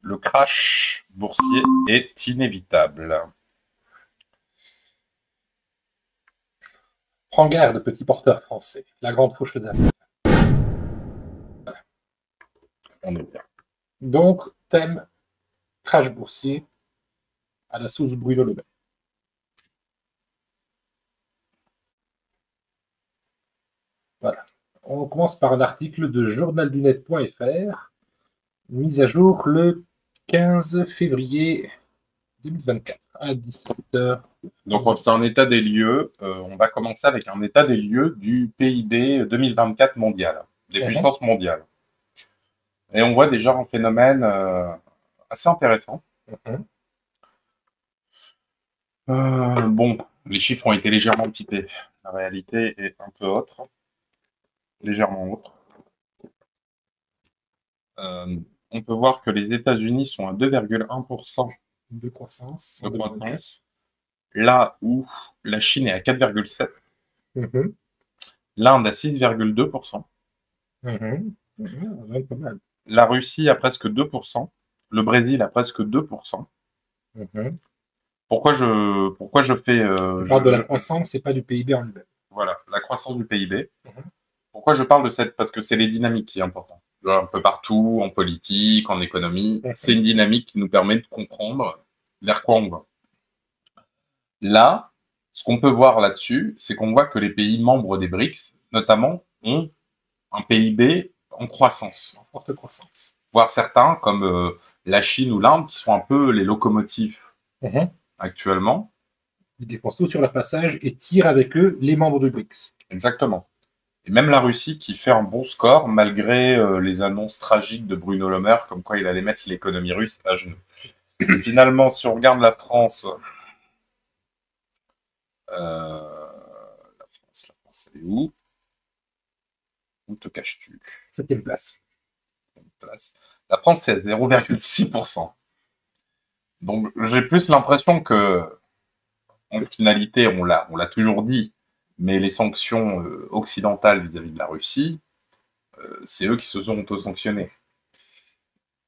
Le crash boursier est inévitable. Prends garde, petit porteur français. La grande faucheuse d'affaires. On est bien. Donc, thème crash boursier à la sauce Bruno Le Maire. Voilà. On commence par un article de journaldunet.fr, mis à jour le 15 février 2024 à 17h. Donc, c'est un état des lieux. On va commencer avec un état des lieux du PIB 2024 mondial, des puissances mondiales. Et on voit déjà un phénomène assez intéressant. Bon, les chiffres ont été légèrement pipés. La réalité est un peu autre, légèrement autre. On peut voir que les États-Unis sont à 2,1% de croissance. Là où la Chine est à 4,7%. L'Inde à 6,2%. Pas mal. La Russie a presque 2%. Le Brésil a presque 2%. Pourquoi je fais... Tu parles de la croissance et pas du PIB en lui-même. Voilà, la croissance du PIB. Pourquoi je parle de cette... Parce que c'est les dynamiques qui est important. Un peu partout, en politique, en économie. C'est une dynamique qui nous permet de comprendre vers quoi on va. Là, ce qu'on peut voir là-dessus, c'est qu'on voit que les pays membres des BRICS, notamment, ont un PIB en croissance. En forte croissance. Voire certains, comme la Chine ou l'Inde, qui sont un peu les locomotives actuellement. Ils défoncent tout sur leur passage et tirent avec eux les membres du BRICS. Exactement. Et même la Russie qui fait un bon score, malgré les annonces tragiques de Bruno Le Maire, comme quoi il allait mettre l'économie russe à genoux. Finalement, si on regarde la France, elle est où? Où te caches-tu? 7e place. La France, c'est à 0,6%. Donc, j'ai plus l'impression que, en finalité, on l'a toujours dit, mais les sanctions occidentales vis-à-vis de la Russie, c'est eux qui se sont auto-sanctionnés.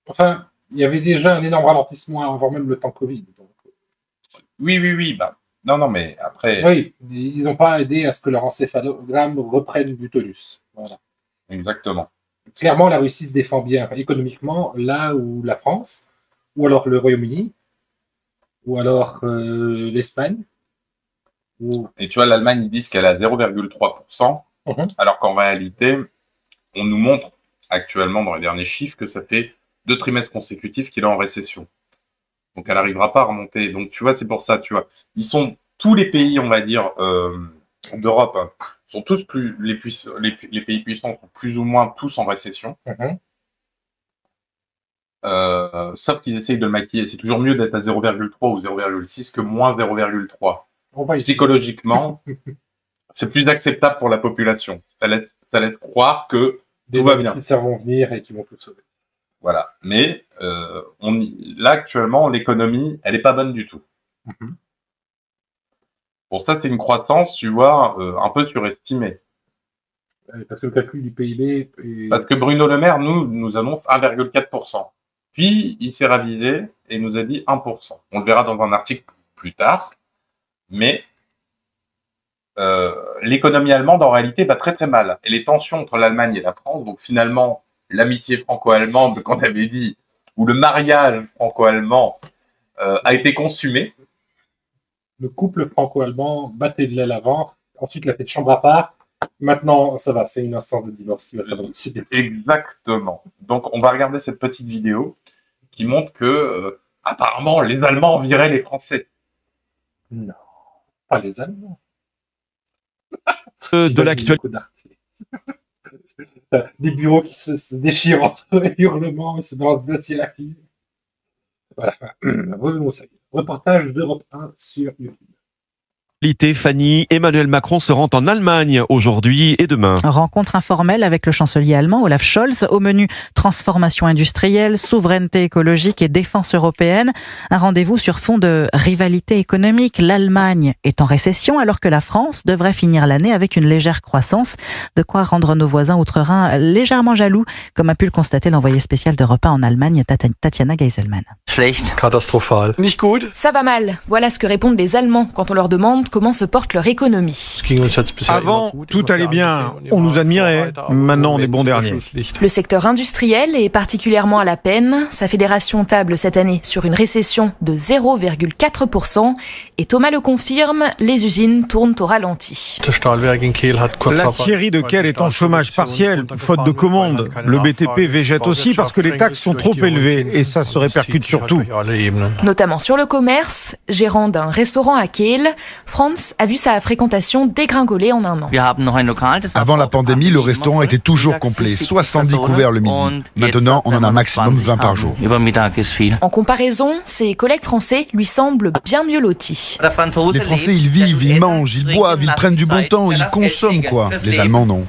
Enfin, il y avait déjà un énorme ralentissement avant même le temps Covid. Donc... Oui. Bah, non, mais après... Oui, ils n'ont pas aidé à ce que leur encéphalogramme reprenne du tonus. Voilà. Exactement. Clairement, la Russie se défend bien économiquement, là où la France, ou alors le Royaume-Uni, ou alors l'Espagne. Et tu vois, l'Allemagne, ils disent qu'elle est à 0,3%, alors qu'en réalité, on nous montre actuellement dans les derniers chiffres que ça fait 2 trimestres consécutifs qu'il est en récession. Donc, elle n'arrivera pas à remonter. Donc, tu vois, c'est pour ça, tu vois. Tous les pays, on va dire, d'Europe, hein, sont tous les pays puissants sont plus ou moins tous en récession. Sauf qu'ils essayent de le maquiller. C'est toujours mieux d'être à 0,3 ou 0,6 que moins 0,3. Psychologiquement, c'est plus acceptable pour la population. Ça laisse croire que tout va bien. Des investisseurs vont venir et qui vont tout sauver. Voilà. Mais là, actuellement, l'économie, elle n'est pas bonne du tout. Pour ça, c'est une croissance, tu vois, un peu surestimée. Parce que le calcul du PIB... Parce que Bruno Le Maire nous annonce 1,4%. Puis, il s'est ravisé et nous a dit 1%. On le verra dans un article plus tard. Mais l'économie allemande, en réalité, va très très mal. Et les tensions entre l'Allemagne et la France, donc finalement, l'amitié franco-allemande qu'on avait dit, ou le mariage franco-allemand, a été consumé. Le couple franco-allemand battait de l'aile avant, ensuite l'a fait de chambre à part. Maintenant, ça va, c'est une instance de divorce qui va s'avancer. Exactement. Donc, on va regarder cette petite vidéo qui montre que, apparemment, les Allemands viraient les Français. Non, pas les Allemands. De l'actualité. Des bureaux qui se déchirent entre hurlements et se balancent dossier à la fille. Voilà. Revenons au sérieux. Reportage d'Europe 1 sur YouTube. L'été, Fanny, Emmanuel Macron se rend en Allemagne aujourd'hui et demain. Rencontre informelle avec le chancelier allemand Olaf Scholz. Au menu transformation industrielle, souveraineté écologique et défense européenne. Un rendez-vous sur fond de rivalité économique. L'Allemagne est en récession alors que la France devrait finir l'année avec une légère croissance. De quoi rendre nos voisins outre-Rhin légèrement jaloux, comme a pu le constater l'envoyé spécial d'Europe 1 en Allemagne, Tatjana Geiselman. Schlecht. Katastrophal. Nicht gut. Ça va mal. Voilà ce que répondent les Allemands quand on leur demande comment se porte leur économie. Avant, tout allait bien. On nous admirait. Maintenant, on est bons derniers. Le secteur industriel est particulièrement à la peine. Sa fédération table cette année sur une récession de 0,4%. Et Thomas le confirme, les usines tournent au ralenti. L'acierie de Kehl est en chômage partiel, faute de commandes. Le BTP végète aussi parce que les taxes sont trop élevées et ça se répercute sur tout. Notamment sur le commerce. Gérant d'un restaurant à Kehl, Franz a vu sa fréquentation dégringoler en un an. Avant la pandémie, le restaurant était toujours complet, 70 couverts le midi. Maintenant, on en a maximum 20 par jour. En comparaison, ses collègues français lui semblent bien mieux lotis. Les Français, ils vivent, ils mangent, ils boivent, ils prennent du bon temps, ils consomment quoi. Les Allemands, non.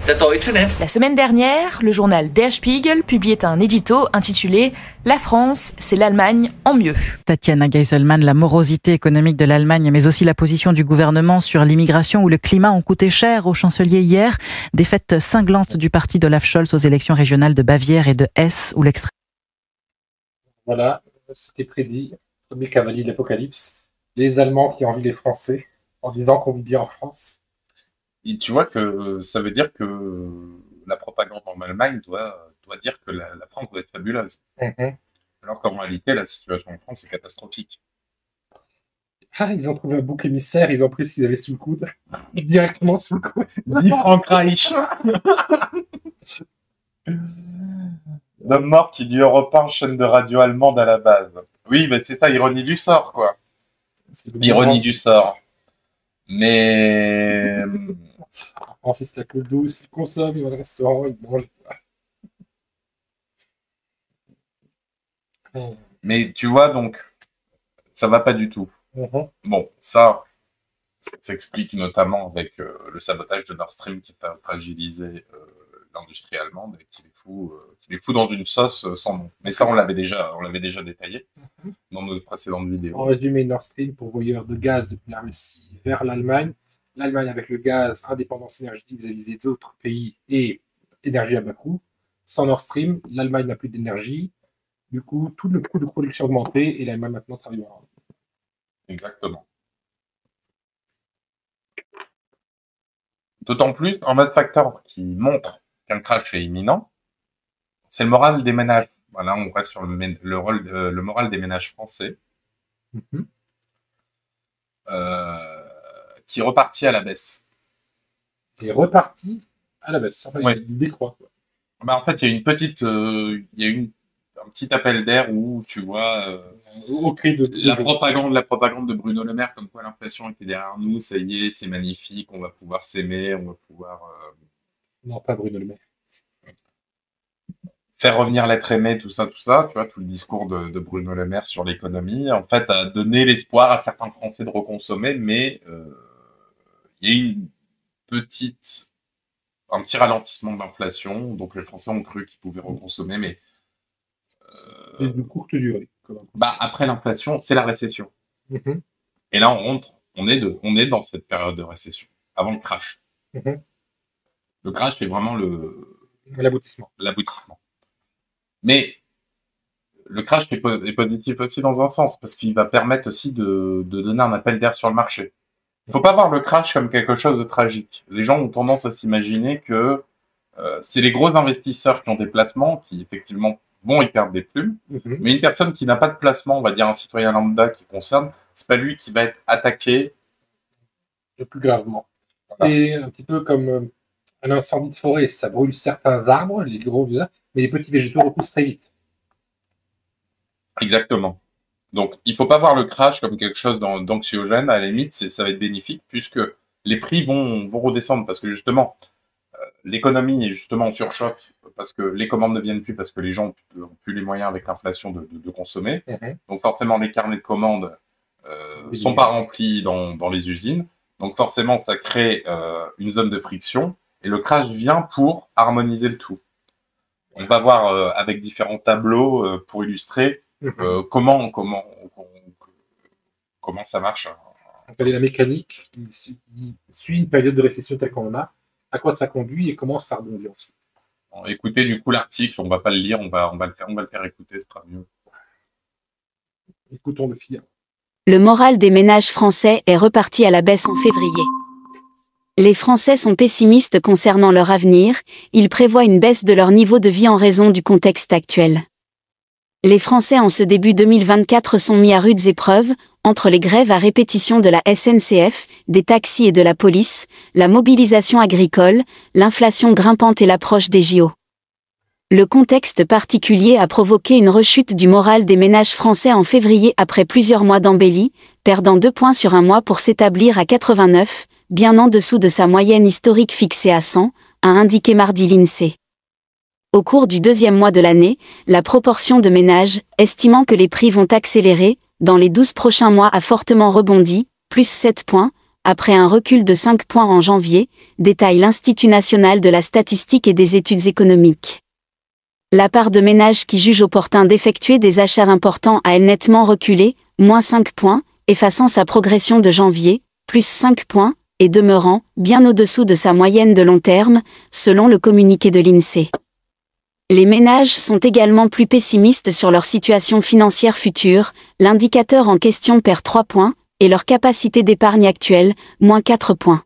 La semaine dernière, le journal Der Spiegel publiait un édito intitulé « La France, c'est l'Allemagne en mieux ». Tatjana Geiselman, la morosité économique de l'Allemagne, mais aussi la position du gouvernement sur l'immigration ou le climat ont coûté cher au chancelier hier. Défaite cinglante du parti d'Olaf Scholz aux élections régionales de Bavière et de Hesse, où l'extrême... Voilà, c'était prédit. Premier cavalier de l'apocalypse. Les Allemands qui envient les Français en disant qu'on vit bien en France. Et tu vois que ça veut dire que la propagande en Allemagne doit dire que la France doit être fabuleuse. Alors qu'en réalité, la situation en France est catastrophique. Ah, ils ont trouvé un bouc émissaire, ils ont pris ce qu'ils avaient sous le coude. Directement sous le coude. 10 francs Reich. L'homme mort qui dit Europe 1, chaîne de radio allemande à la base. Oui, mais c'est ça, ironie du sort, quoi. Ironie du sort. Mais... En France, c'est la que douce, ils consomment, ils vont au restaurant, ils mangent. Mais tu vois, donc, ça va pas du tout. Bon, ça s'explique notamment avec le sabotage de Nord Stream qui a fragilisé l'industrie allemande et qui les fout dans une sauce sans nom. Mais ça, on l'avait déjà détaillé dans nos précédentes vidéos. En résumé, Nord Stream, pourvoyeur de gaz depuis la Russie vers l'Allemagne. L'Allemagne avec le gaz, indépendance énergétique vis-à-vis des autres pays et énergie à bas coût. Sans Nord Stream, l'Allemagne n'a plus d'énergie. Du coup, tout le coût de production augmenté et l'Allemagne maintenant travaille dans l'argent. Exactement. D'autant plus, un autre facteur qui montre qu'un crash est imminent, c'est le moral des ménages. Voilà, on reste sur le moral des ménages français, qui est reparti à la baisse. Et reparti à la baisse. Enfin, ouais. Il décroît. Quoi. Bah, en fait, il y a une petite, un petit appel d'air où tu vois la propagande de Bruno Le Maire, comme quoi l'inflation était derrière nous, ça y est, c'est magnifique, on va pouvoir s'aimer, on va pouvoir... Non, pas Bruno Le Maire. Faire revenir l'être aimé, tout ça, tu vois, tout le discours de Bruno Le Maire sur l'économie, en fait, a donné l'espoir à certains Français de reconsommer, mais il y a eu un petit ralentissement de l'inflation, donc les Français ont cru qu'ils pouvaient reconsommer, mais c'est de courte durée. Après l'inflation, c'est la récession. Et là, on est dans cette période de récession, avant le crash. Le crash, c'est vraiment l'aboutissement. Mais le crash est positif aussi dans un sens, parce qu'il va permettre aussi de donner un appel d'air sur le marché. Il ne faut pas voir le crash comme quelque chose de tragique. Les gens ont tendance à s'imaginer que c'est les gros investisseurs qui ont des placements qui, effectivement, vont y perdre des plumes. Mais une personne qui n'a pas de placement, on va dire un citoyen lambda qui concerne, c'est pas lui qui va être attaqué le plus gravement. C'est un petit peu comme un incendie de forêt. Ça brûle certains arbres, les gros, mais les petits végétaux repoussent très vite. Exactement. Donc, il faut pas voir le crash comme quelque chose d'anxiogène. À la limite, ça va être bénéfique puisque les prix vont redescendre parce que justement, l'économie est justement en surchauffe parce que les commandes ne viennent plus parce que les gens n'ont plus les moyens avec l'inflation de consommer. Donc forcément, les carnets de commandes sont pas remplis dans les usines. Donc forcément, ça crée une zone de friction et le crash vient pour harmoniser le tout. On va voir avec différents tableaux pour illustrer comment ça marche. Quelle est la mécanique qui suit une période de récession telle qu'on a, à quoi ça conduit et comment ça rebondit ensuite. Écoutez du coup l'article, on va pas le lire, on va le faire écouter, ce sera mieux. Écoutons le Figaro. Le moral des ménages français est reparti à la baisse en février. Les Français sont pessimistes concernant leur avenir, ils prévoient une baisse de leur niveau de vie en raison du contexte actuel. Les Français en ce début 2024 sont mis à rudes épreuves, entre les grèves à répétition de la SNCF, des taxis et de la police, la mobilisation agricole, l'inflation grimpante et l'approche des JO. Le contexte particulier a provoqué une rechute du moral des ménages français en février après plusieurs mois d'embellie, perdant 2 points sur un mois pour s'établir à 89, bien en dessous de sa moyenne historique fixée à 100, a indiqué mardi l'INSEE. Au cours du 2e mois de l'année, la proportion de ménages, estimant que les prix vont accélérer, dans les 12 prochains mois a fortement rebondi, plus 7 points, après un recul de 5 points en janvier, détaille l'Institut national de la statistique et des études économiques. La part de ménages qui jugent opportun d'effectuer des achats importants a elle nettement reculé, moins 5 points, effaçant sa progression de janvier, plus 5 points, et demeurant bien au-dessous de sa moyenne de long terme, selon le communiqué de l'INSEE. Les ménages sont également plus pessimistes sur leur situation financière future, l'indicateur en question perd 3 points, et leur capacité d'épargne actuelle, moins 4 points.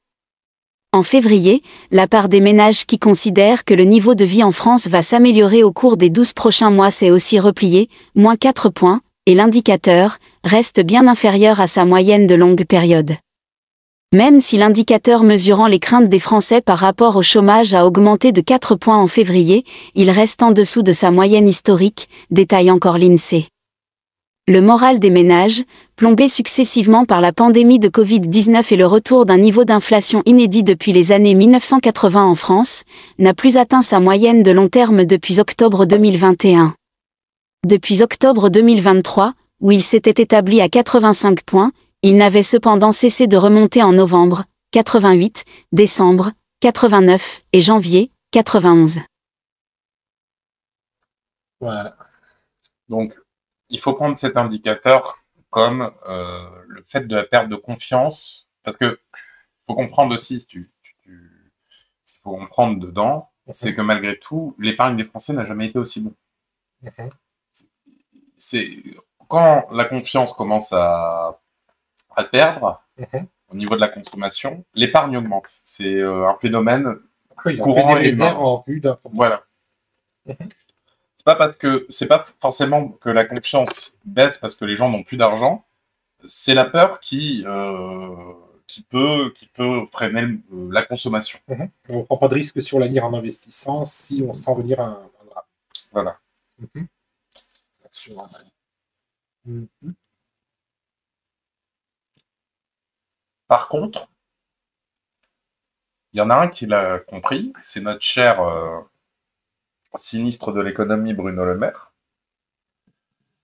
En février, la part des ménages qui considèrent que le niveau de vie en France va s'améliorer au cours des 12 prochains mois s'est aussi replié, moins 4 points, et l'indicateur reste bien inférieur à sa moyenne de longue période. Même si l'indicateur mesurant les craintes des Français par rapport au chômage a augmenté de 4 points en février, il reste en dessous de sa moyenne historique, détaille encore l'INSEE. Le moral des ménages, plombé successivement par la pandémie de Covid-19 et le retour d'un niveau d'inflation inédit depuis les années 1980 en France, n'a plus atteint sa moyenne de long terme depuis octobre 2021. Depuis octobre 2023, où il s'était établi à 85 points, il n'avait cependant cessé de remonter en novembre, 88, décembre, 89 et janvier, 91. Voilà. Donc, il faut prendre cet indicateur comme le fait de la perte de confiance, parce que faut comprendre aussi, s'il faut en prendre dedans, c'est que malgré tout, l'épargne des Français n'a jamais été aussi bon. C'est quand la confiance commence à perdre au niveau de la consommation, l'épargne augmente. C'est un phénomène courant et humain. Voilà. C'est pas forcément que la confiance baisse parce que les gens n'ont plus d'argent. C'est la peur qui peut freiner la consommation. On ne prend pas de risque sur l'avenir en investissant si on sent venir un drame. Voilà. Par contre, il y en a un qui l'a compris, c'est notre cher sinistre de l'économie Bruno Le Maire,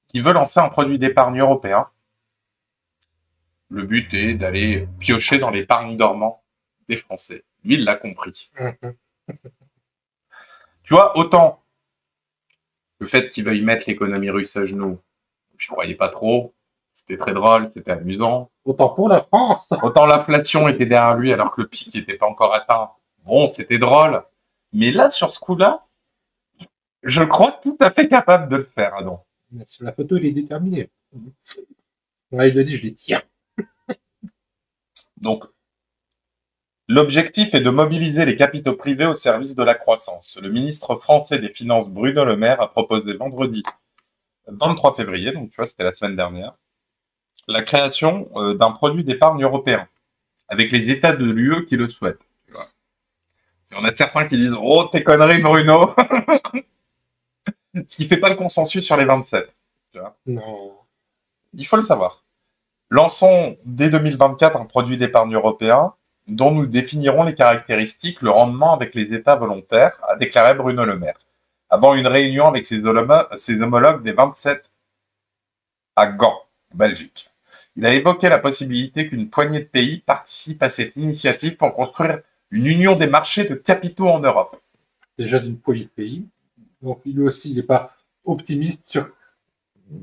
qui veut lancer un produit d'épargne européen. Le but est d'aller piocher dans l'épargne dormant des Français. Lui, il l'a compris. Tu vois, autant le fait qu'il veuille mettre l'économie russe à genoux, je croyais pas trop. C'était très drôle, c'était amusant. Autant pour la France. Autant l'inflation était derrière lui alors que le pic n'était pas encore atteint. Bon, c'était drôle. Mais là, sur ce coup-là, je crois tout à fait capable de le faire, Adam. Sur la photo, il est déterminé. Ouais, il le dit, je les tire. Donc, l'objectif est de mobiliser les capitaux privés au service de la croissance. Le ministre français des Finances, Bruno Le Maire, a proposé vendredi 23 février, donc tu vois, c'était la semaine dernière, la création d'un produit d'épargne européen, avec les États de l'UE qui le souhaitent. Tu vois. Il y en a certains qui disent « Oh, tes conneries, Bruno !» Ce qui ne fait pas le consensus sur les 27. Tu vois. Non. Il faut le savoir. Lançons dès 2024 un produit d'épargne européen dont nous définirons les caractéristiques, le rendement avec les États volontaires, a déclaré Bruno Le Maire, avant une réunion avec ses homologues des 27 à Gand, Belgique. Il a évoqué la possibilité qu'une poignée de pays participe à cette initiative pour construire une union des marchés de capitaux en Europe. Déjà d'une poignée de pays. Donc lui aussi, il n'est pas optimiste sur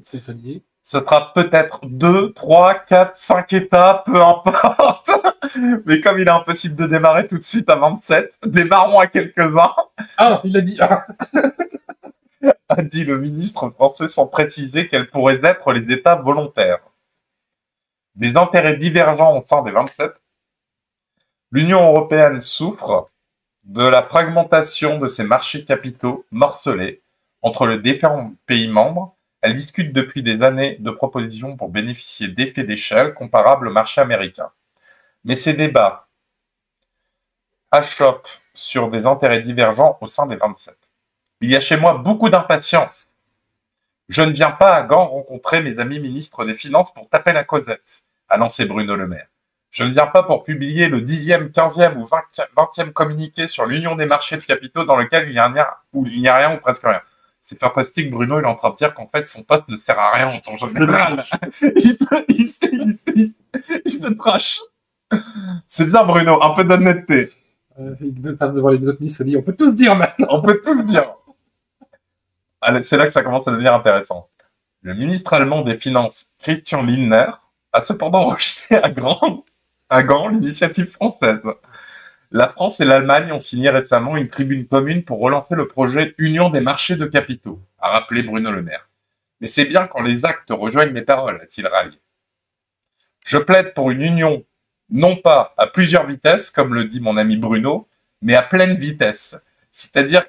ses alliés. Ce sera peut-être 2, 3, 4, 5 États, peu importe. Mais comme il est impossible de démarrer tout de suite à 27, démarrons à quelques-uns. Ah, il a dit ah. A dit le ministre français sans préciser quels pourraient être les États volontaires. Des intérêts divergents au sein des 27, l'Union européenne souffre de la fragmentation de ses marchés capitaux morcelés entre les différents pays membres. Elle discute depuis des années de propositions pour bénéficier d'effets d'échelle comparables au marché américain. Mais ces débats achoppent sur des intérêts divergents au sein des 27. Il y a chez moi beaucoup d'impatience. Je ne viens pas à Gand rencontrer mes amis ministres des Finances pour taper la causette, a lancé Bruno Le Maire. Je ne viens pas pour publier le 10e, 15e ou 20e communiqué sur l'union des marchés de capitaux dans lequel il n'y a rien ou presque rien. C'est fantastique, Bruno, il est en train de dire qu'en fait, son poste ne sert à rien en temps général. Il se trash. C'est bien, Bruno, un peu d'honnêteté. Il passe devant les autres ministres et dit, on peut tous dire maintenant. On peut tous dire. C'est là que ça commence à devenir intéressant. Le ministre allemand des Finances, Christian Lindner, a cependant rejeté à Gand l'initiative française. La France et l'Allemagne ont signé récemment une tribune commune pour relancer le projet Union des marchés de capitaux, a rappelé Bruno Le Maire. Mais c'est bien quand les actes rejoignent les paroles, a-t-il rallié. Je plaide pour une union, non pas à plusieurs vitesses, comme le dit mon ami Bruno, mais à pleine vitesse, c'est-à-dire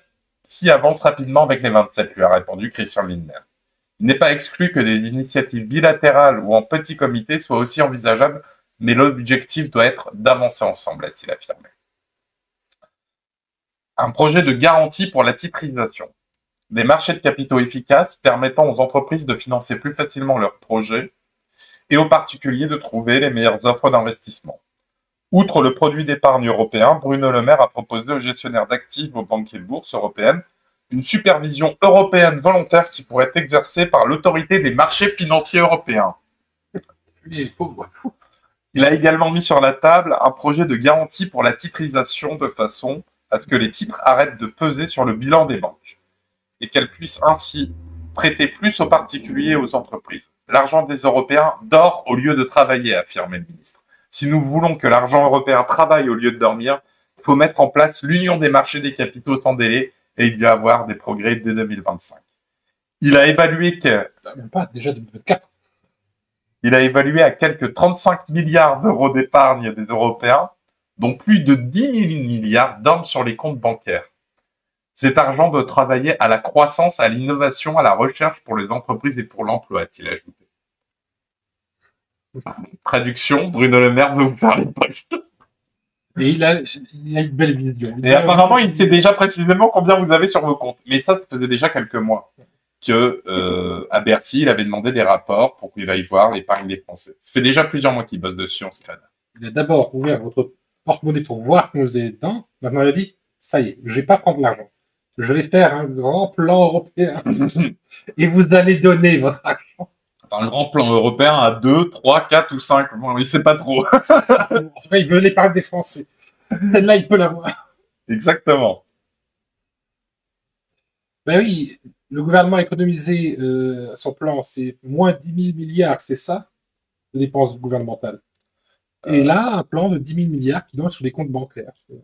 qui avance rapidement avec les 27, lui a répondu Christian Lindner. Il n'est pas exclu que des initiatives bilatérales ou en petit comité soient aussi envisageables, mais l'objectif doit être d'avancer ensemble, a-t-il affirmé. Un projet de garantie pour la titrisation. Des marchés de capitaux efficaces permettant aux entreprises de financer plus facilement leurs projets et aux particuliers de trouver les meilleures offres d'investissement. Outre le produit d'épargne européen, Bruno Le Maire a proposé aux gestionnaires d'actifs aux banques et bourses européennes une supervision européenne volontaire qui pourrait être exercée par l'autorité des marchés financiers européens. Il a également mis sur la table un projet de garantie pour la titrisation de façon à ce que les titres arrêtent de peser sur le bilan des banques et qu'elles puissent ainsi prêter plus aux particuliers et aux entreprises. L'argent des Européens dort au lieu de travailler, a affirmé le ministre. Si nous voulons que l'argent européen travaille au lieu de dormir, il faut mettre en place l'union des marchés des capitaux sans délai et il doit y avoir des progrès dès 2025. Il a évalué que... Même pas, déjà 2024. Il a évalué à quelques 35 milliards d'euros d'épargne des Européens, dont plus de 10 000 milliards dorment sur les comptes bancaires. Cet argent doit travailler à la croissance, à l'innovation, à la recherche pour les entreprises et pour l'emploi, a-t-il ajouté. Traduction, Bruno Le Maire veut vous faire les poches. Et il a une belle vision. Et apparemment, il sait déjà précisément combien vous avez sur vos comptes. Mais ça faisait déjà quelques mois que à Bercy, il avait demandé des rapports pour qu'il aille voir l'épargne des Français. Ça fait déjà plusieurs mois qu'il bosse dessus en secret. Il a d'abord ouvert votre porte-monnaie pour voir que vous avez dedans. Maintenant, il a dit, ça y est, je vais pas prendre l'argent. Je vais faire un grand plan européen. Et vous allez donner votre argent. Un grand plan européen à 2, 3, 4 ou 5. Bon, il sait pas trop. En tout cas, il veut l'épargne des Français. Celle-là, il peut l'avoir. Exactement. Ben oui, le gouvernement a économisé son plan, c'est moins 10 000 milliards, c'est ça, de dépenses gouvernementales. Et là, un plan de 10 000 milliards qui donne sur des comptes bancaires. Il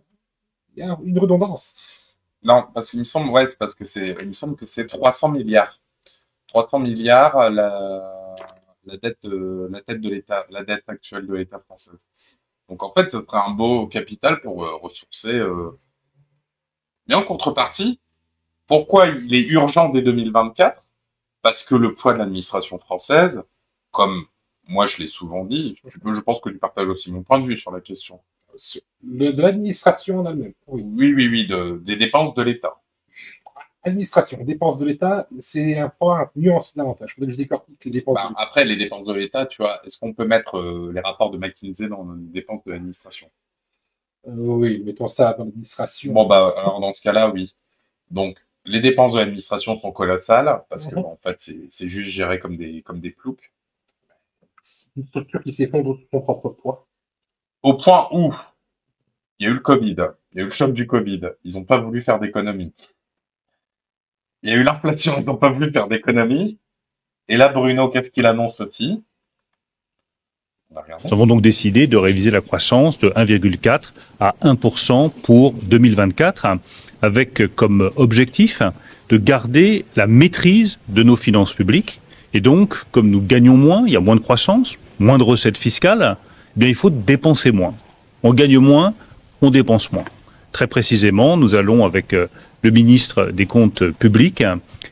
y a une redondance. Non, parce qu'il me semble, ouais, c'est parce que il me semble que c'est 300 milliards. 300 milliards, la dette de l'État, la dette actuelle de l'État français. Donc en fait, ce serait un beau capital pour ressourcer. Mais en contrepartie, pourquoi il est urgent dès 2024? Parce que le poids de l'administration française, comme moi je l'ai souvent dit, je pense que tu partages aussi mon point de vue sur la question. De l'administration en elle-même. Oui, des dépenses de l'État. Administration, dépenses de l'État, c'est un point nuance davantage. Il faudrait que je décortique les dépenses de l'État. Après, les dépenses de l'État, tu vois, est-ce qu'on peut mettre les rapports de McKinsey dans les dépenses de l'administration? Oui, mettons ça dans l'administration. Bon, alors dans ce cas-là, oui. Donc, les dépenses de l'administration sont colossales, parce que en fait, c'est juste géré comme des ploucs. une structure qui s'effondre sous son propre poids. Au point où il y a eu le Covid, il y a eu le choc du Covid, ils n'ont pas voulu faire d'économie. Il y a eu l'inflation, ils n'ont pas voulu faire d'économie. Et là, Bruno, qu'est-ce qu'il annonce aussi? Nous avons donc décidé de réviser la croissance de 1,4 à 1% pour 2024, avec comme objectif de garder la maîtrise de nos finances publiques. Et donc, comme nous gagnons moins, il y a moins de croissance, moins de recettes fiscales, eh bien, il faut dépenser moins. On gagne moins, on dépense moins. Très précisément, nous allons, avec le ministre des Comptes publics,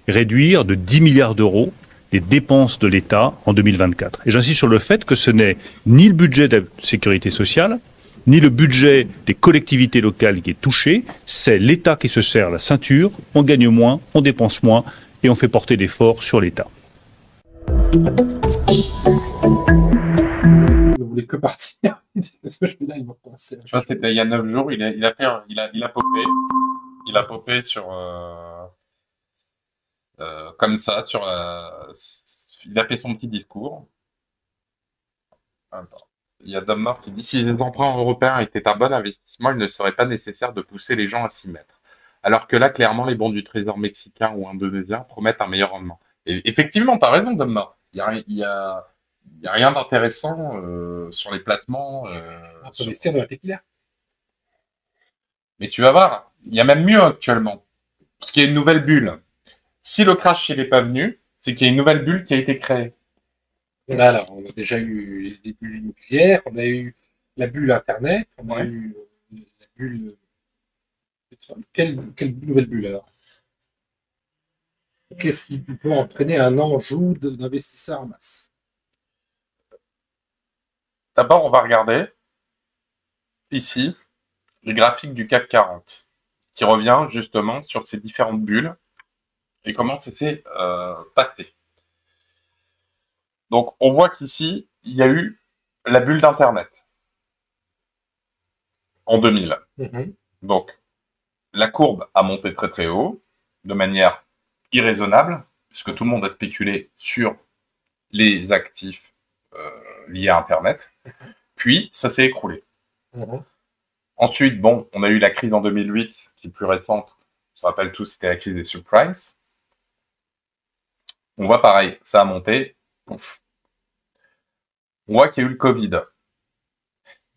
réduire de 10 milliards d'euros les dépenses de l'État en 2024. Et j'insiste sur le fait que ce n'est ni le budget de la sécurité sociale, ni le budget des collectivités locales qui est touché, c'est l'État qui se serre la ceinture, on gagne moins, on dépense moins, et on fait porter l'effort sur l'État. Vous ne voulez que partir. Tu vois, c'était il y a 9 jours, il a popé sur... comme ça, il a fait son petit discours. Attends. Il y a Dom Mort qui dit « Si les emprunts européens étaient un bon investissement, il ne serait pas nécessaire de pousser les gens à s'y mettre. Alors que là, clairement, les bons du trésor mexicain ou indonésien promettent un meilleur rendement. » Et effectivement, tu as raison, Dom Mort. Il y a rien d'intéressant sur les placements. On peut investir dans la tequila. Mais tu vas voir, il y a même mieux actuellement. Parce qu'il y a une nouvelle bulle. Si le crash n'est pas venu, c'est qu'il y a une nouvelle bulle qui a été créée. Alors, on a déjà eu les bulles immobilières, on a eu la bulle Internet, on a eu la bulle... Quelle nouvelle bulle alors? Qu'est-ce qui peut entraîner un enjeu d'investisseurs en masse? D'abord, on va regarder ici les graphiques du CAC 40 qui revient justement sur ces différentes bulles et comment ça s'est passé. Donc, on voit qu'ici, il y a eu la bulle d'Internet en 2000. Donc, la courbe a monté très très haut, de manière irraisonnable, puisque tout le monde a spéculé sur les actifs liés à Internet. Puis, ça s'est écroulé. Ensuite, bon, on a eu la crise en 2008, qui est plus récente. On se rappelle tous, c'était la crise des subprimes. On voit pareil, ça a monté. Pouf. On voit qu'il y a eu le Covid.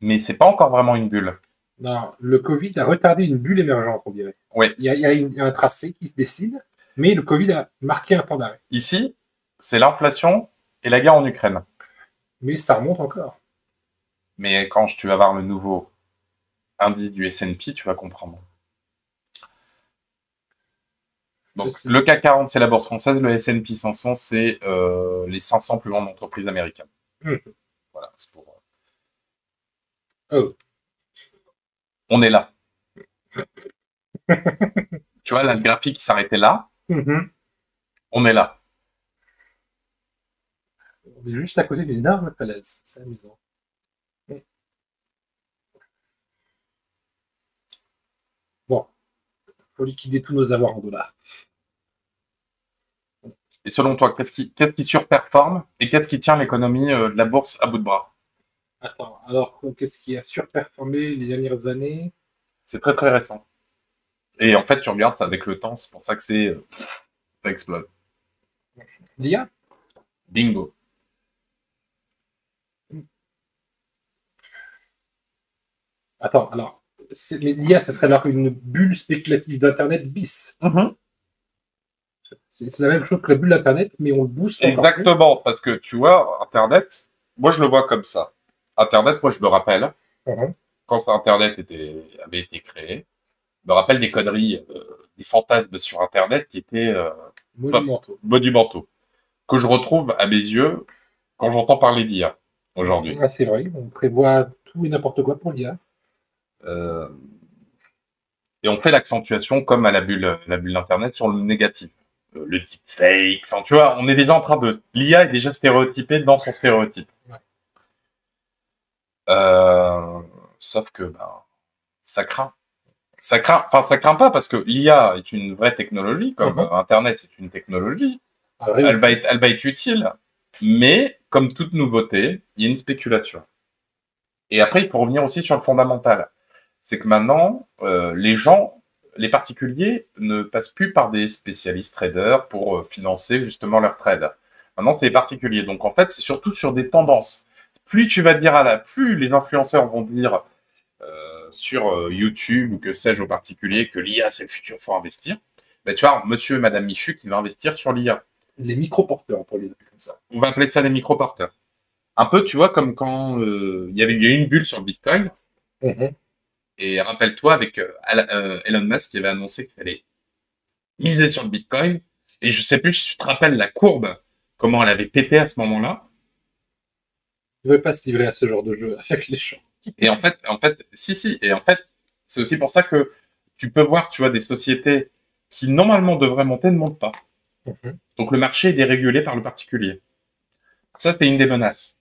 Mais c'est pas encore vraiment une bulle. Non, le Covid a retardé une bulle émergente, on dirait. Oui. Il y a un tracé qui se dessine, mais le Covid a marqué un temps d'arrêt. Ici, c'est l'inflation et la guerre en Ukraine. Mais ça remonte encore. Mais quand tu vas voir le nouveau indice du S&P, tu vas comprendre. Donc, le CAC 40, c'est la bourse française, le S&P 500, c'est les 500 plus grandes entreprises américaines. Voilà, c'est pour... On est là. Tu vois, là, le graphique qui s'arrêtait là. On est là. On est juste à côté d'une énorme falaise. C'est amusant. Bon. Il faut liquider tous nos avoirs en dollars. Et selon toi, qu'est-ce qui surperforme et qu'est-ce qui tient l'économie de la bourse à bout de bras? Attends, alors qu'est-ce qui a surperformé les dernières années? C'est très très récent. Et en fait, tu regardes ça avec le temps, c'est pour ça que ça explose. L'IA? Bingo. Attends, alors, mais l'IA, ça serait alors une bulle spéculative d'Internet bis. C'est la même chose que la bulle d'Internet, mais on le booste. Exactement, parce que tu vois, Internet, moi je le vois comme ça. Internet, moi je me rappelle, quand Internet avait été créé, je me rappelle des conneries, des fantasmes sur Internet qui étaient monumentaux, que je retrouve à mes yeux quand j'entends parler d'IA aujourd'hui. Ah, c'est vrai, on prévoit tout et n'importe quoi pour l'IA. Et on fait l'accentuation comme à la bulle d'Internet sur le négatif. Le deepfake, enfin tu vois, on est déjà en train de... L'IA est déjà stéréotypée dans son stéréotype. Sauf que ça craint. Ça craint pas parce que l'IA est une vraie technologie, comme Internet c'est une technologie. Elle va être utile, mais comme toute nouveauté, il y a une spéculation. Et après, il faut revenir aussi sur le fondamental. C'est que maintenant, les particuliers ne passent plus par des spécialistes traders pour financer justement leurs trades. Maintenant, c'est les particuliers. Donc, en fait, c'est surtout sur des tendances. Plus tu vas dire plus les influenceurs vont dire sur YouTube ou que sais-je aux particuliers que l'IA, c'est le futur, faut investir. Ben, tu vois, monsieur et madame Michu qui va investir sur l'IA. Les micro-porteurs, pour les appeler comme ça. On va appeler ça des micro-porteurs. Un peu, tu vois, comme quand il y a eu une bulle sur le Bitcoin. Et rappelle-toi, avec Elon Musk qui avait annoncé qu'il fallait miser sur le Bitcoin. Et je sais plus si tu te rappelles la courbe, comment elle avait pété à ce moment-là. Il ne veut pas se livrer à ce genre de jeu avec les champs. Et en fait, si. Et en fait, c'est aussi pour ça que tu peux voir, tu vois, des sociétés qui normalement devraient monter ne montent pas. Donc le marché est dérégulé par le particulier. Ça, c'est une des menaces.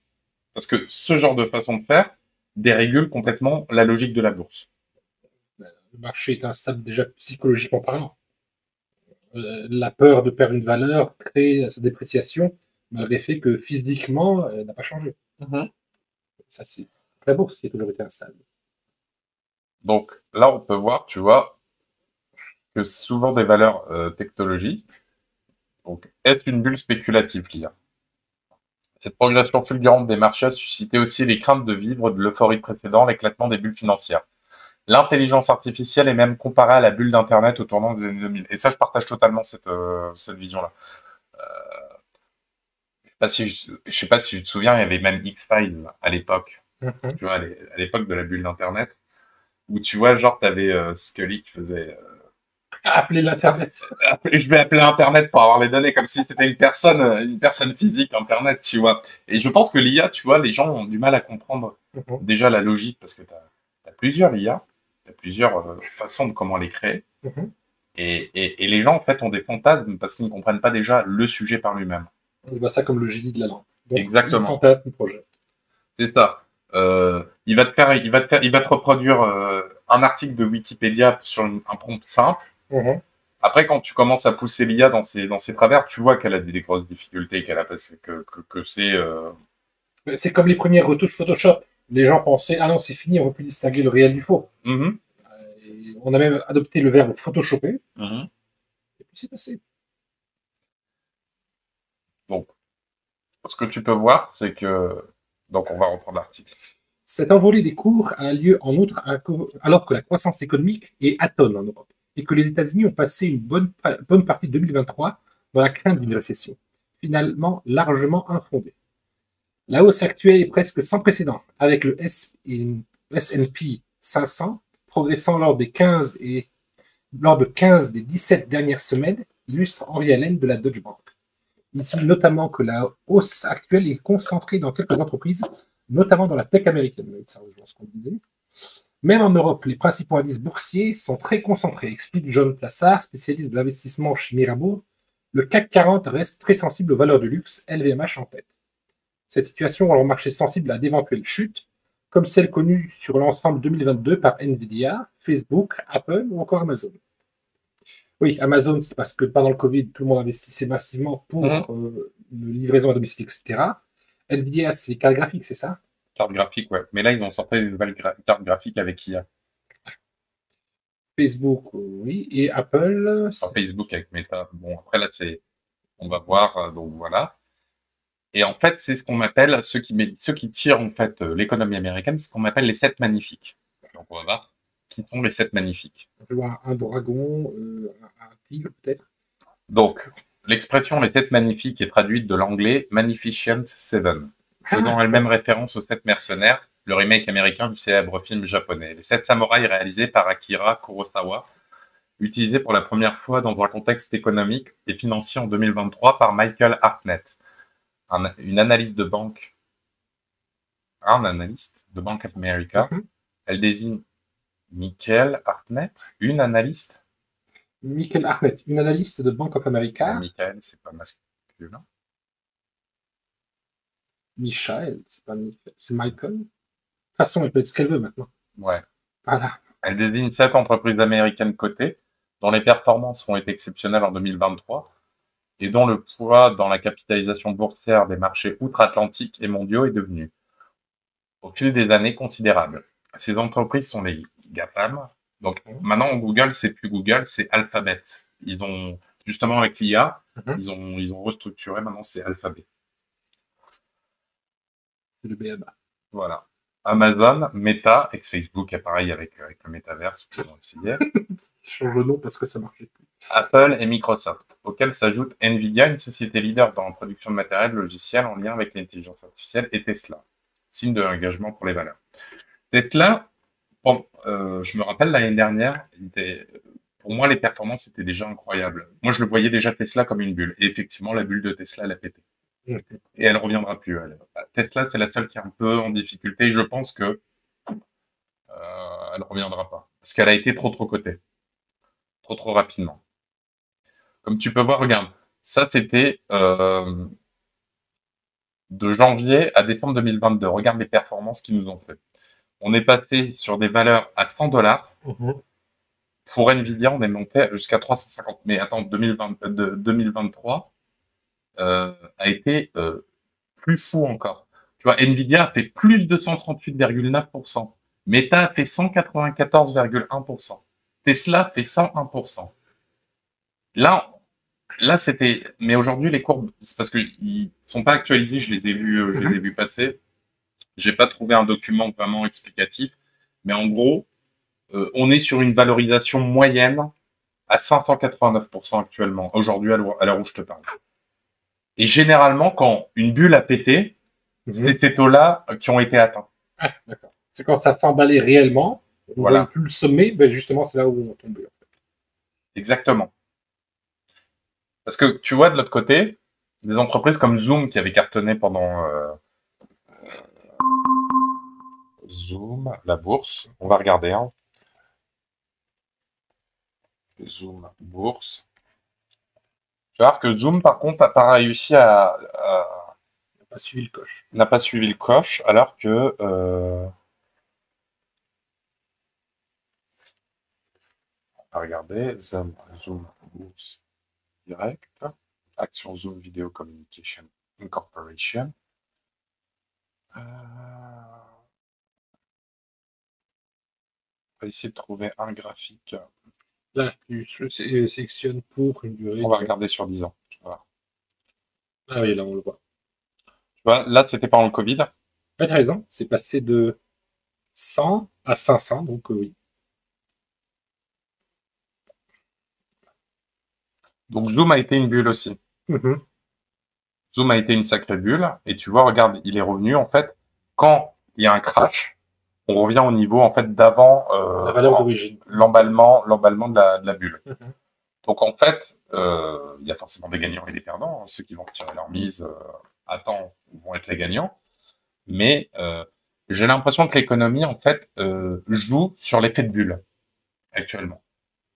Parce que ce genre de façon de faire dérégule complètement la logique de la bourse. Le marché est instable déjà psychologiquement parlant. La peur de perdre une valeur crée sa dépréciation, malgré le fait que physiquement, elle n'a pas changé. Ça, c'est la bourse qui a toujours été instable. Donc là, on peut voir, tu vois, que souvent des valeurs technologiques. Donc, est-ce une bulle spéculative, l'IA? Cette progression fulgurante des marchés a suscité aussi les craintes de vivre de l'euphorie précédente, l'éclatement des bulles financières. L'intelligence artificielle est même comparée à la bulle d'Internet au tournant des années 2000. Et ça, je partage totalement cette vision-là. Je sais pas si tu te souviens, il y avait même X-Files à l'époque. Tu vois, à l'époque de la bulle d'Internet. Où tu vois, genre, t'avais Scully qui faisait... Appeler l'Internet. Je vais appeler Internet pour avoir les données, comme si c'était une personne physique, Internet, tu vois. Et je pense que l'IA, tu vois, les gens ont du mal à comprendre déjà la logique, parce que t'as plusieurs l'IA, t'as plusieurs façons de comment les créer. Et les gens, en fait, ont des fantasmes parce qu'ils ne comprennent pas déjà le sujet par lui-même. On voit ça comme le génie de la lampe. Donc, exactement. Fantasme du projet. C'est ça. Il va te reproduire un article de Wikipédia sur un prompt simple. Après, quand tu commences à pousser l'IA dans ses travers, tu vois qu'elle a des grosses difficultés, qu'elle a passé, que c'est... C'est comme les premières retouches Photoshop. Les gens pensaient, ah non, c'est fini, on ne peut plus distinguer le réel du faux. On a même adopté le verbe photoshopper. Et puis c'est passé. Donc, ce que tu peux voir, c'est que... Donc, on va reprendre l'article. Cette envolée des cours a lieu en outre alors que la croissance économique est atone en Europe et que les États-Unis ont passé une bonne partie de 2023 dans la crainte d'une récession, finalement largement infondée. La hausse actuelle est presque sans précédent, avec le S&P 500 progressant lors de 15 des 17 dernières semaines, illustre Henri Allen de la Deutsche Bank. Il souligne notamment que la hausse actuelle est concentrée dans quelques entreprises, notamment dans la tech américaine. Ça rejoint ce qu'on disait. Même en Europe, les principaux indices boursiers sont très concentrés, explique John Plassard, spécialiste de l'investissement chez Mirabeau. Le CAC 40 reste très sensible aux valeurs de luxe, LVMH en tête. Cette situation rend le marché sensible à d'éventuelles chutes, comme celle connue sur l'ensemble 2022 par Nvidia, Facebook, Apple ou encore Amazon. Oui, Amazon, c'est parce que pendant le Covid, tout le monde investissait massivement pour une livraison à domicile, etc. Nvidia, c'est carte graphique, c'est ça? Carte graphique, ouais. Mais là, ils ont sorti une nouvelle carte graphique avec IA. Facebook, oui. Et Apple? Facebook avec Meta. Bon, après, là, on va voir, donc voilà. Et en fait, c'est ce qu'on appelle, ceux qui tirent, en fait, l'économie américaine, c'est ce qu'on appelle les 7 magnifiques. Donc, on va voir qui sont les 7 magnifiques. Je vois un dragon, un tigre, peut-être. Donc, l'expression les 7 magnifiques est traduite de l'anglais Magnificent Seven, faisant elle-même référence aux 7 mercenaires, le remake américain du célèbre film japonais. Les 7 samouraïs réalisés par Akira Kurosawa, utilisés pour la première fois dans un contexte économique et financier en 2023 par Michael Hartnett, un analyste de Bank of America. Elle désigne Michael Hartnett, une analyste. Michael Hartnett, une analyste de Bank of America. Michael, c'est pas masculin. Michael, c'est pas Michael, c'est Michael. De toute façon, elle peut être ce qu'elle veut maintenant. Ouais. Voilà. Elle désigne 7 entreprises américaines cotées, dont les performances ont été exceptionnelles en 2023, et dont le poids dans la capitalisation boursière des marchés outre-Atlantique et mondiaux est devenu, au fil des années, considérable. Ces entreprises sont les GAFAM. Donc maintenant, Google, c'est plus Google, c'est Alphabet. Ils ont, justement avec l'IA, ils ont restructuré, maintenant c'est Alphabet. C'est le BABA. Voilà. Amazon, Meta, ex-Facebook, pareil avec le métaverse, ils ont essayé. Change le nom parce que ça marchait plus. Apple et Microsoft, auxquels s'ajoute Nvidia, une société leader dans la production de matériel logiciel en lien avec l'intelligence artificielle, et Tesla. Signe de l'engagement pour les valeurs. Tesla, je me rappelle l'année dernière, pour moi les performances étaient déjà incroyables. Moi je le voyais déjà Tesla comme une bulle. Et effectivement la bulle de Tesla elle a pété. Et elle reviendra plus. Tesla c'est la seule qui est un peu en difficulté et je pense que elle reviendra pas. Parce qu'elle a été trop cotée. Trop rapidement. Comme tu peux voir, regarde, ça c'était de janvier à décembre 2022. Regarde les performances qu'ils nous ont fait. On est passé sur des valeurs à $100. Pour Nvidia, on est monté jusqu'à 350. Mais attends, 2023 a été plus fou encore. Tu vois, Nvidia a fait plus de 138,9%. Meta a fait 194,1%. Tesla fait 101%. Là c'était. Mais aujourd'hui, les courbes, c'est parce qu'ils sont pas actualisés. Je les ai vus passer. J'ai pas trouvé un document vraiment explicatif. Mais en gros, on est sur une valorisation moyenne à 589% actuellement. Aujourd'hui, à l'heure où je te parle. Et généralement, quand une bulle a pété, c'est ces taux-là qui ont été atteints. Ah, d'accord. C'est quand ça s'emballait réellement. On Voilà. voit plus le sommet, ben justement, c'est là où on tombait. En fait. Exactement. Parce que tu vois, de l'autre côté, des entreprises comme Zoom qui avaient cartonné pendant Zoom, la bourse, on va regarder. Hein. Zoom, bourse. Tu vas voir que Zoom, par contre, n'a pas réussi n'a pas suivi le coche. N'a pas suivi le coche, alors que on va regarder Zoom, bourse direct, action Zoom Video Communication Incorporation. On va essayer de trouver un graphique. Là, je sélectionne pour une durée. On va regarder sur 10 ans. Tu vas voir. Ah oui, là, on le voit. Tu vois, là, c'était pendant le Covid. Ouais, t'as raison. C'est passé de 100 à 500, donc oui. Donc, Zoom a été une bulle aussi. Zoom a été une sacrée bulle. Et tu vois, regarde, il est revenu, en fait, quand il y a un crash, on revient au niveau, en fait, d'avant la valeur d'origine. L'emballement de la bulle. Donc, en fait, il y a forcément des gagnants et des perdants. Hein. Ceux qui vont retirer leur mise à temps vont être les gagnants. Mais j'ai l'impression que l'économie, en fait, joue sur l'effet de bulle, actuellement.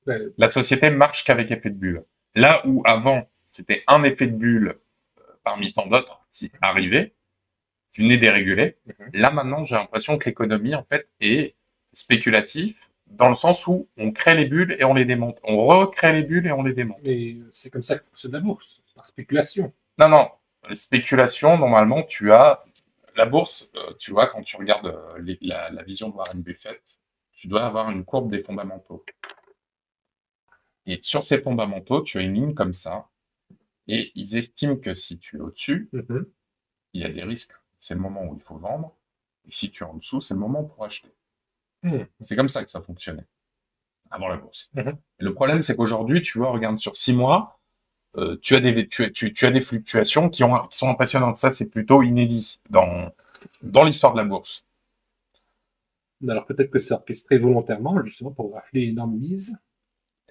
La société marche qu'avec effet de bulle. Là où avant, c'était un effet de bulle parmi tant d'autres qui arrivait, qui venait déréguler. Là, maintenant, j'ai l'impression que l'économie, en fait, est spéculative dans le sens où on crée les bulles et on les démonte. On recrée les bulles et on les démonte. Mais c'est comme ça que fonctionne la bourse, par spéculation. Non. Spéculation, normalement, tu as la bourse, tu vois, quand tu regardes la vision de Warren Buffett, tu dois avoir une courbe des fondamentaux. Et sur ces fondamentaux, tu as une ligne comme ça. Et ils estiment que si tu es au-dessus, il y a des risques. C'est le moment où il faut vendre. Et si tu es en dessous, c'est le moment pour acheter. C'est comme ça que ça fonctionnait avant la bourse. Le problème, c'est qu'aujourd'hui, tu vois, regarde sur 6 mois, tu as des fluctuations qui sont impressionnantes. Ça, c'est plutôt inédit dans l'histoire de la bourse. Alors peut-être que c'est orchestré volontairement, justement, pour rafler énorme mise.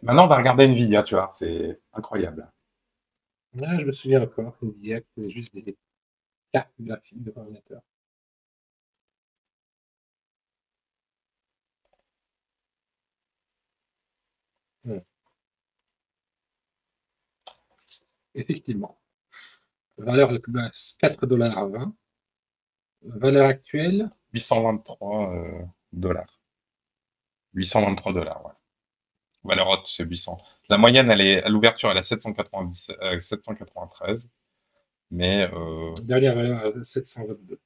Maintenant, on va regarder Nvidia, tu vois, c'est incroyable. Là, je me souviens encore, Nvidia, c'est juste des cartes graphiques de ordinateur. Effectivement. Valeur la plus basse, $4,20. Valeur actuelle 823 $. $823, ouais. Valeur haute, c'est 800. La moyenne, elle est à l'ouverture, elle est à 793. Mais dernière valeur à 722.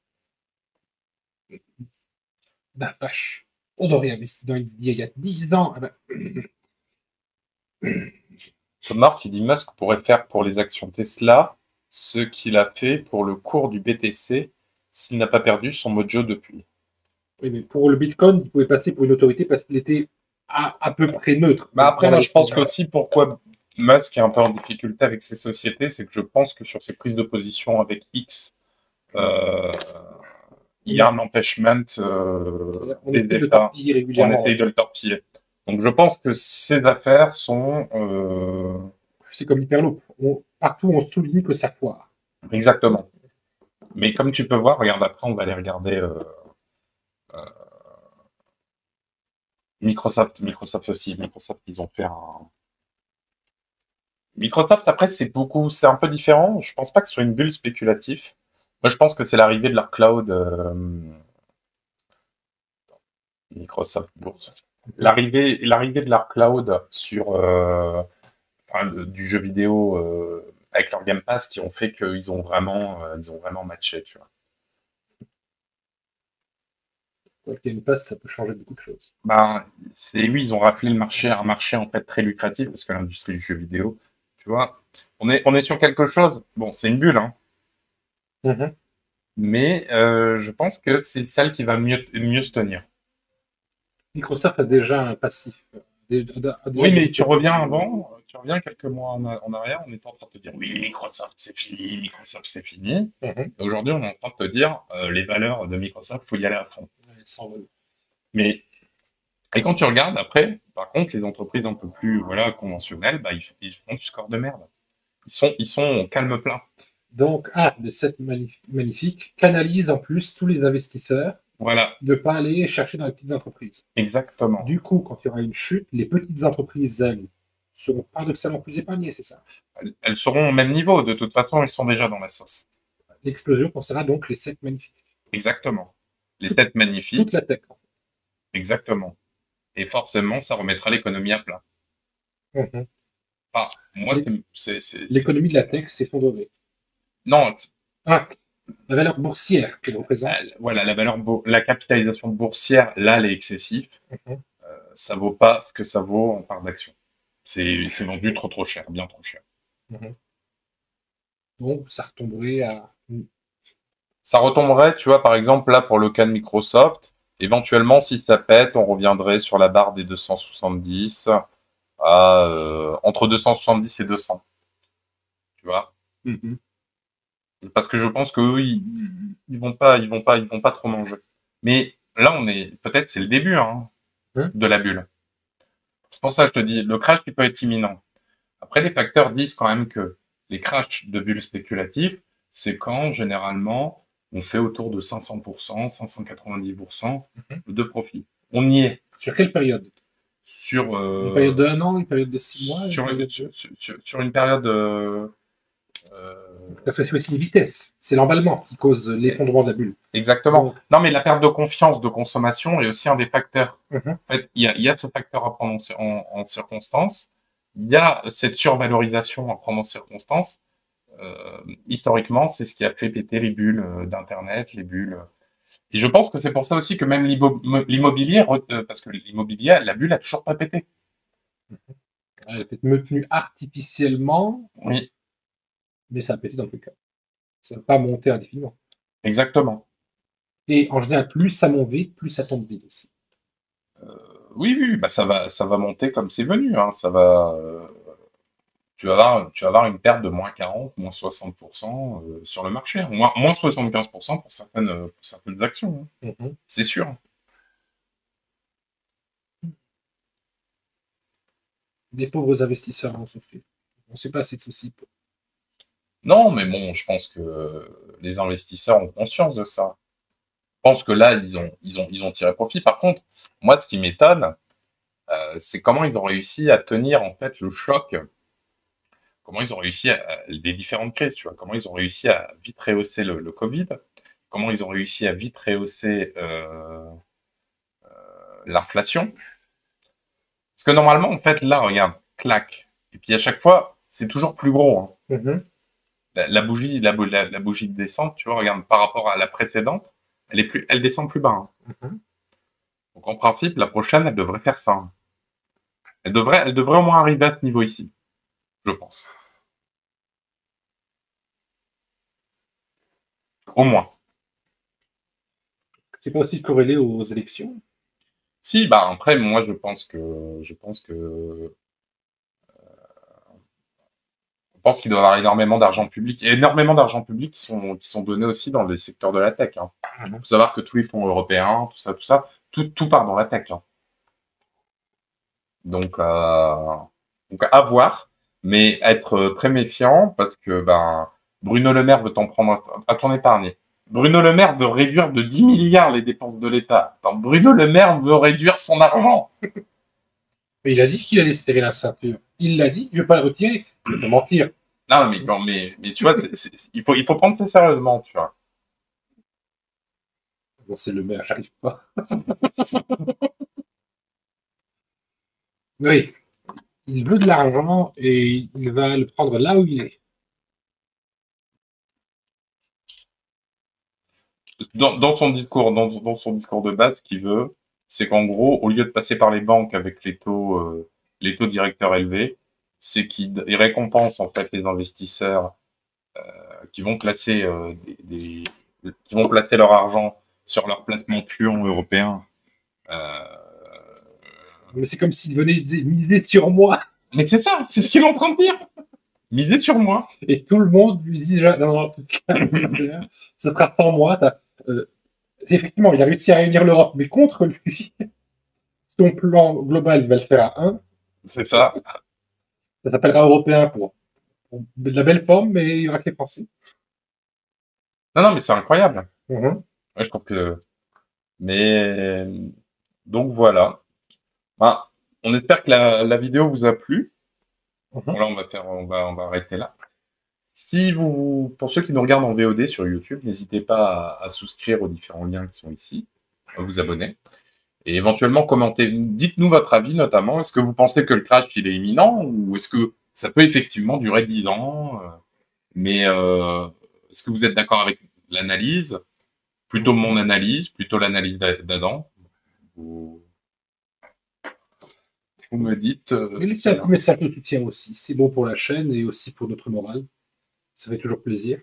La vache. On aurait investi dans Nvidia il y a 10 ans. Ah ben... Marc, il dit Musk pourrait faire pour les actions Tesla ce qu'il a fait pour le cours du BTC s'il n'a pas perdu son mojo depuis. Oui, mais pour le Bitcoin, il pouvait passer pour une autorité parce qu'il était à peu près neutre. Mais après, là, je pense qu'aussi pourquoi Musk est un peu en difficulté avec ses sociétés, c'est que je pense que sur ses prises de position avec X, il y a un empêchement des États. On essaye de le torpiller. Donc je pense que ces affaires sont... C'est comme Hyperloop. Partout, on souligne que ça foire. Exactement. Mais comme tu peux voir, regarde, après, on va aller regarder Microsoft aussi. Microsoft, ils ont fait un... Microsoft, après, c'est un peu différent. Je pense pas que ce soit une bulle spéculative. Moi, je pense que c'est l'arrivée de leur cloud... Microsoft Bourse. L'arrivée de leur cloud sur du jeu vidéo avec leur Game Pass qui ont fait qu'ils ont vraiment matché, tu vois. Le Game Pass, ça peut changer beaucoup de choses. Ben, oui, ils ont raflé un marché en fait très lucratif parce que l'industrie du jeu vidéo, tu vois, on est sur quelque chose. Bon, c'est une bulle, hein. Mm-hmm. Mais je pense que c'est celle qui va mieux se tenir. Microsoft a déjà un passif. Oui, mais tu reviens quelques mois en arrière, on était en train de te dire oui, Microsoft c'est fini. Mm-hmm. Aujourd'hui, on est en train de te dire les valeurs de Microsoft, il faut y aller à fond. Mais et quand tu regardes après, par contre, les entreprises un peu plus conventionnelles, ils font du score de merde. Ils sont au calme plat. Donc, de cette magnifique canalise en plus tous les investisseurs. Voilà. De ne pas aller chercher dans les petites entreprises. Exactement. Du coup, quand il y aura une chute, les petites entreprises, elles, seront paradoxalement plus épargnées, c'est ça? Elles seront au même niveau. De toute façon, elles sont déjà dans la sauce. L'explosion concernera donc les 7 magnifiques. Exactement. Les 7 magnifiques. Toute la tech. En fait. Exactement. Et forcément, ça remettra l'économie à plat. Mm-hmm. Moi, l'économie de la tech s'effondrerait. Non. La valeur boursière qu'elle représente. Voilà, la capitalisation boursière, là, elle est excessive. Mm-hmm. Ça vaut pas ce que ça vaut en part d'action. C'est vendu trop cher, bien trop cher. Mm-hmm. Donc, ça retomberait à... Ça retomberait, tu vois, par exemple, là, pour le cas de Microsoft, éventuellement, si ça pète, on reviendrait sur la barre des 270 à entre 270 et 200. Tu vois? Mm-hmm. Parce que je pense qu'eux, ils vont pas trop manger. Mais là, peut-être c'est le début de la bulle. C'est pour ça que je te dis, le crash, il peut être imminent. Après, les facteurs disent quand même que les crashs de bulles spéculatives, c'est quand, généralement, on fait autour de 500%, 590% de profit. On y est. Sur quelle période? Sur une période de 1 an, une période de 6 mois? Sur une période... Parce que c'est aussi une vitesse, c'est l'emballement qui cause l'effondrement de la bulle. Exactement. Non, mais la perte de confiance de consommation est aussi un des facteurs. Mm-hmm. En fait, il y a ce facteur à prendre en circonstance. Il y a cette survalorisation à prendre en circonstance. Historiquement, c'est ce qui a fait péter les bulles d'Internet, les bulles. Et je pense que c'est pour ça aussi que même l'immobilier, parce que l'immobilier, la bulle a toujours pas pété. Elle a peut-être maintenue artificiellement. Oui. Mais ça a pété dans le cas. Ça n'a pas monté indéfiniment. Exactement. Et en général, plus ça monte vite, plus ça tombe vite aussi. Oui, ça va monter comme c'est venu. Ça va. Tu vas avoir une perte de moins 40, moins 60% sur le marché. Moins 75% pour certaines actions. Mm-hmm. C'est sûr. Des pauvres investisseurs vont souffrir. On ne sait pas assez de soucis. Non, mais bon, je pense que les investisseurs ont conscience de ça. Je pense que là, ils ont tiré profit. Par contre, moi, ce qui m'étonne, c'est comment ils ont réussi à tenir en fait le choc. Comment ils ont réussi des différentes crises, tu vois. Comment ils ont réussi à vite rehausser le Covid. Comment ils ont réussi à vite rehausser l'inflation. Parce que normalement, en fait, là, regarde, clac. Et puis à chaque fois, c'est toujours plus gros. Hein. La bougie de descente, tu vois, regarde, par rapport à la précédente, elle descend plus bas. Hein. Donc en principe, la prochaine, elle devrait faire ça. Hein. Elle devrait au moins arriver à ce niveau ici, je pense. Au moins. C'est pas aussi corrélé aux élections? Si, bah après, moi je pense qu'il doit y avoir énormément d'argent public et énormément d'argent public qui sont donnés aussi dans les secteurs de la tech. Hein. Faut savoir que tous les fonds européens, tout ça, tout part dans la tech. Hein. Donc à voir, mais être très méfiant parce que Bruno Le Maire veut t'en prendre à ton épargne. Bruno Le Maire veut réduire de 10 milliards les dépenses de l'État. Bruno Le Maire veut réduire son argent. Mais il a dit qu'il allait serrer la ceinture. Il l'a dit, il ne veut pas le retirer. Il veut pas mentir. Non, mais tu vois, il faut prendre ça sérieusement, tu vois. Bon, c'est Le Maire, j'arrive pas. Oui, il veut de l'argent et il va le prendre là où il est. Dans son discours de base, ce qu'il veut, c'est qu'en gros, au lieu de passer par les banques avec les taux directeurs élevés, c'est qu'il récompense en fait les investisseurs qui vont placer qui vont placer leur argent sur leurs placements puants européens. Mais c'est comme s'il venait dire misez sur moi. Mais c'est ça, c'est ce qu'il est en train de dire. Misez sur moi. Et tout le monde lui dit non, ce sera sans moi. Effectivement, il a réussi à réunir l'Europe, mais contre lui, son plan global, il va le faire à 1. C'est ça. Ça s'appellera européen pour de la belle forme, mais il y aura que les Français. Non, mais c'est incroyable. Ouais, je trouve que... Mais... Donc voilà. On espère que la vidéo vous a plu. Bon, là, on va arrêter là. Pour ceux qui nous regardent en VOD sur YouTube, n'hésitez pas à souscrire aux différents liens qui sont ici, à vous abonner. Et éventuellement, commentez. Dites-nous votre avis, notamment. Est-ce que vous pensez que le crash, il est imminent ou est-ce que ça peut effectivement durer 10 ans Mais est-ce que vous êtes d'accord avec l'analyse? Plutôt mon analyse, plutôt l'analyse d'Adam? Vous me dites... C'est un petit message de soutien aussi. C'est bon pour la chaîne et aussi pour notre morale. Ça fait toujours plaisir.